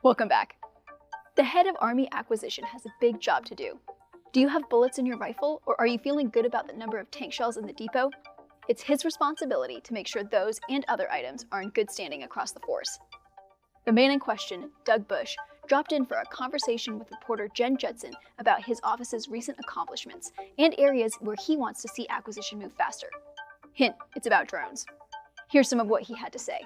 Welcome back. The head of Army acquisition has a big job to do. Do you have bullets in your rifle, or are you feeling good about the number of tank shells in the depot? It's his responsibility to make sure those and other items are in good standing across the force. The man in question, Doug Bush, dropped in for a conversation with reporter Jen Judson about his office's recent accomplishments and areas where he wants to see acquisition move faster. Hint, it's about drones. Here's some of what he had to say.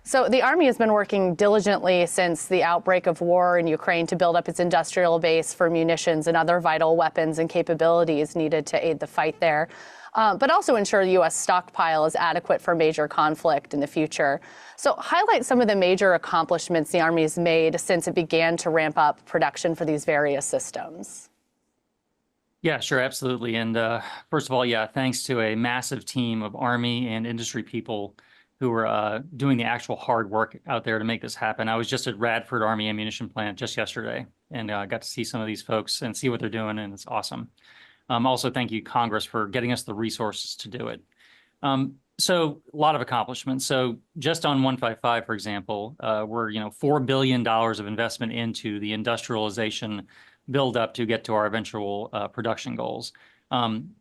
So the Army has been working diligently since the outbreak of war in Ukraine to build up its industrial base for munitions and other vital weapons and capabilities needed to aid the fight there, but also ensure the U.S. stockpile is adequate for major conflict in the future. So highlight some of the major accomplishments the Army has made since it began to ramp up production for these various systems. Yeah, sure, absolutely. And first of all, yeah, thanks to a massive team of Army and industry people who were doing the actual hard work out there to make this happen. I was just at Radford Army Ammunition Plant just yesterday and got to see some of these folks and see what they're doing, and it's awesome. Also, thank you, Congress, for getting us the resources to do it. So a lot of accomplishments. So just on 155, for example, we're $4 billion of investment into the industrialization build up to get to our eventual production goals.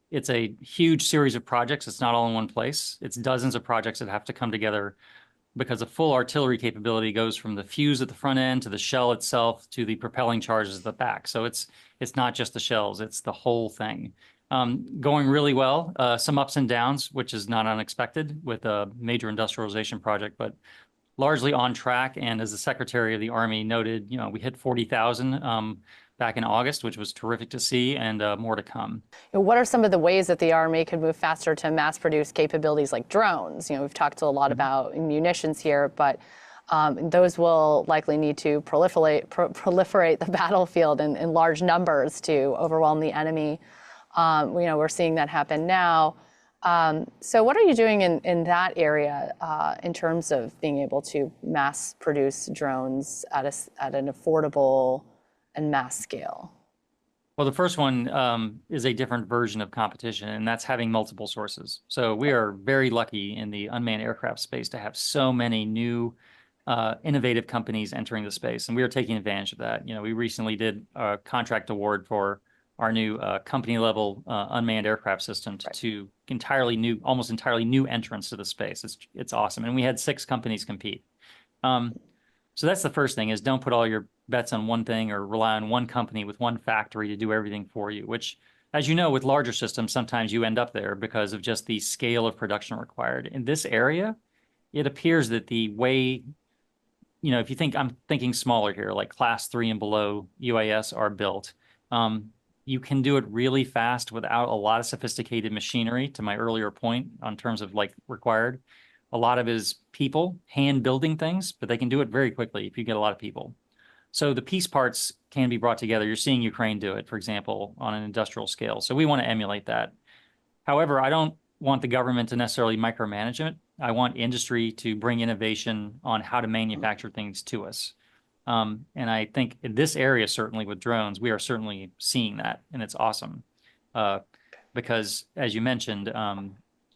It's a huge series of projects. It's not all in one place. It's dozens of projects that have to come together because the full artillery capability goes from the fuse at the front end to the shell itself to the propelling charges at the back. So it's not just the shells, it's the whole thing. Going really well, some ups and downs, which is not unexpected with a major industrialization project, but largely on track. And as the Secretary of the Army noted, we hit 40,000 back in August, which was terrific to see, and more to come. What are some of the ways that the Army could move faster to mass produce capabilities like drones? We've talked a lot about munitions here, but those will likely need to proliferate the battlefield in large numbers to overwhelm the enemy. We're seeing that happen now. So what are you doing in that area in terms of being able to mass produce drones at an affordable and mass scale? Well, the first one is a different version of competition, and that's having multiple sources. So we are very lucky in the unmanned aircraft space to have so many new innovative companies entering the space, and we are taking advantage of that. We recently did a contract award for our new company-level unmanned aircraft system to almost entirely new entrants to the space. It's awesome, and we had 6 companies compete. So that's the first thing: is don't put all your bets on one thing or rely on one company with one factory to do everything for you, which, as you know, with larger systems, sometimes you end up there because of just the scale of production required. In this area, it appears that the way, if you think, I'm thinking smaller here, like class 3 and below UAS are built, you can do it really fast without a lot of sophisticated machinery, to my earlier point, on terms of required. A lot of it is people hand building things, but they can do it very quickly if you get a lot of people. So the piece parts can be brought together. You're seeing Ukraine do it, for example, on an industrial scale. So we want to emulate that. However, I don't want the government to necessarily micromanage it. I want industry to bring innovation on how to manufacture things to us. And I think in this area, certainly with drones, we are certainly seeing that, and it's awesome. Because, as you mentioned,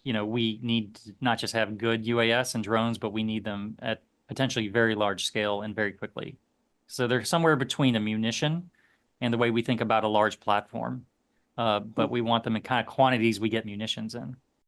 we need to not just have good UAS and drones, but we need them at potentially very large scale and very quickly. So they're somewhere between a munition and the way we think about a large platform, but we want them in kind of quantities we get munitions in.